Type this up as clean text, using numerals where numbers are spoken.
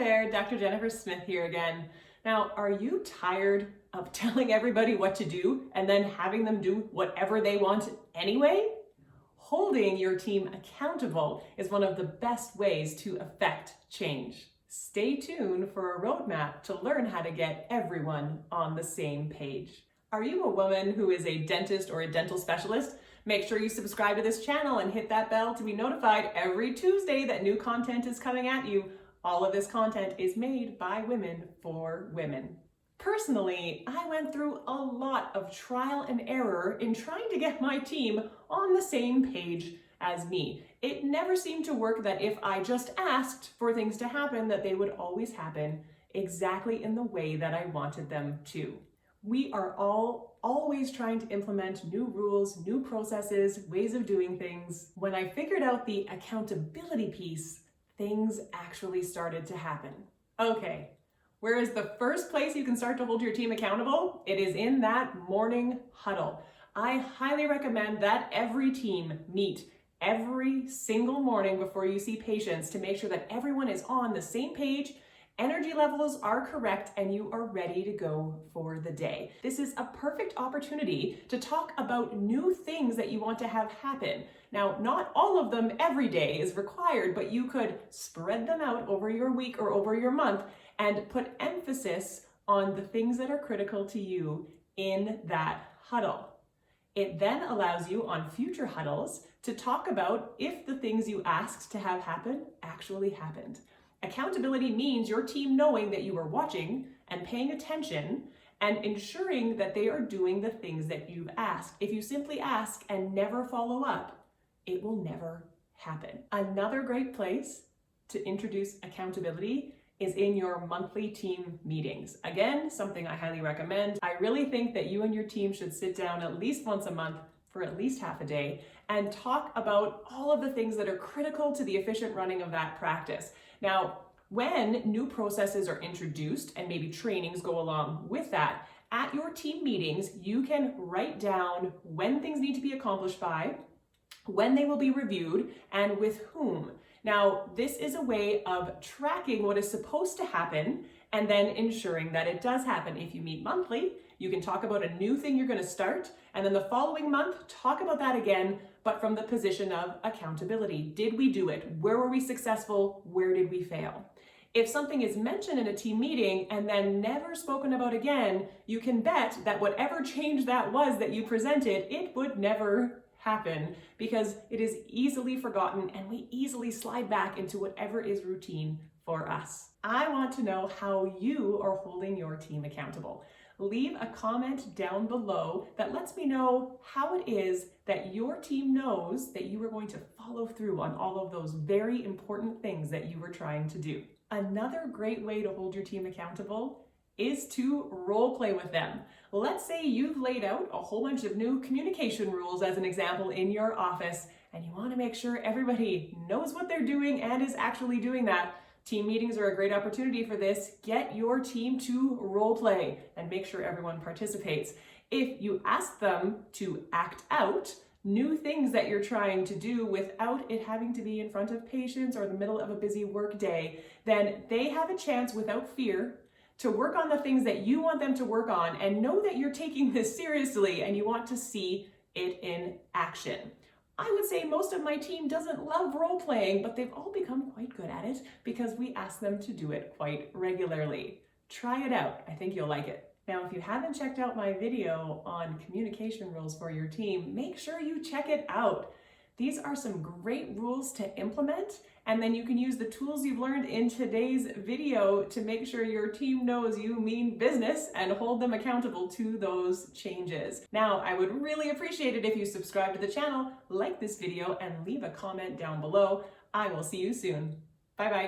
there, Dr. Jennifer Smith here again. Now, are you tired of telling everybody what to do and then having them do whatever they want anyway? Holding your team accountable is one of the best ways to affect change. Stay tuned for a roadmap to learn how to get everyone on the same page. Are you a woman who is a dentist or a dental specialist? Make sure you subscribe to this channel and hit that bell to be notified every Tuesday that new content is coming at you. All of this content is made by women for women. Personally, I went through a lot of trial and error in trying to get my team on the same page as me. It never seemed to work that if I just asked for things to happen, that they would always happen exactly in the way that I wanted them to. We are all always trying to implement new rules, new processes, ways of doing things. When I figured out the accountability piece, things actually started to happen. Okay, where is the first place you can start to hold your team accountable? It is in that morning huddle. I highly recommend that every team meet every single morning before you see patients to make sure that everyone is on the same page, energy levels are correct, and you are ready to go for the day. This is a perfect opportunity to talk about new things that you want to have happen. Now, not all of them every day is required, but you could spread them out over your week or over your month and put emphasis on the things that are critical to you in that huddle. It then allows you on future huddles to talk about if the things you asked to have happen actually happened. Accountability means your team knowing that you are watching and paying attention and ensuring that they are doing the things that you've asked. If you simply ask and never follow up, it will never happen. Another great place to introduce accountability is in your monthly team meetings. Again, something I highly recommend. I really think that you and your team should sit down at least once a month for at least half a day and talk about all of the things that are critical to the efficient running of that practice. Now, when new processes are introduced and maybe trainings go along with that, at your team meetings, you can write down when things need to be accomplished by, when they will be reviewed, and with whom. Now, this is a way of tracking what is supposed to happen and then ensuring that it does happen. If you meet monthly, you can talk about a new thing you're going to start, and then the following month, talk about that again, but from the position of accountability. Did we do it? Where were we successful? Where did we fail? If something is mentioned in a team meeting and then never spoken about again, you can bet that whatever change that was that you presented, it would never happen because it is easily forgotten and we easily slide back into whatever is routine for us. I want to know how you are holding your team accountable. Leave a comment down below that lets me know how it is that your team knows that you are going to follow through on all of those very important things that you were trying to do. Another great way to hold your team accountable is to role play with them. Let's say you've laid out a whole bunch of new communication rules as an example in your office, and you want to make sure everybody knows what they're doing and is actually doing that. Team meetings are a great opportunity for this. Get your team to role play and make sure everyone participates. If you ask them to act out new things that you're trying to do without it having to be in front of patients or the middle of a busy work day, then they have a chance without fear to work on the things that you want them to work on and know that you're taking this seriously and you want to see it in action. I would say most of my team doesn't love role playing, but they've all become quite good at it because we ask them to do it quite regularly. Try it out. I think you'll like it. Now, if you haven't checked out my video on communication rules for your team, make sure you check it out. These are some great rules to implement, and then you can use the tools you've learned in today's video to make sure your team knows you mean business and hold them accountable to those changes. Now, I would really appreciate it if you subscribe to the channel, like this video, and leave a comment down below. I will see you soon. Bye-bye.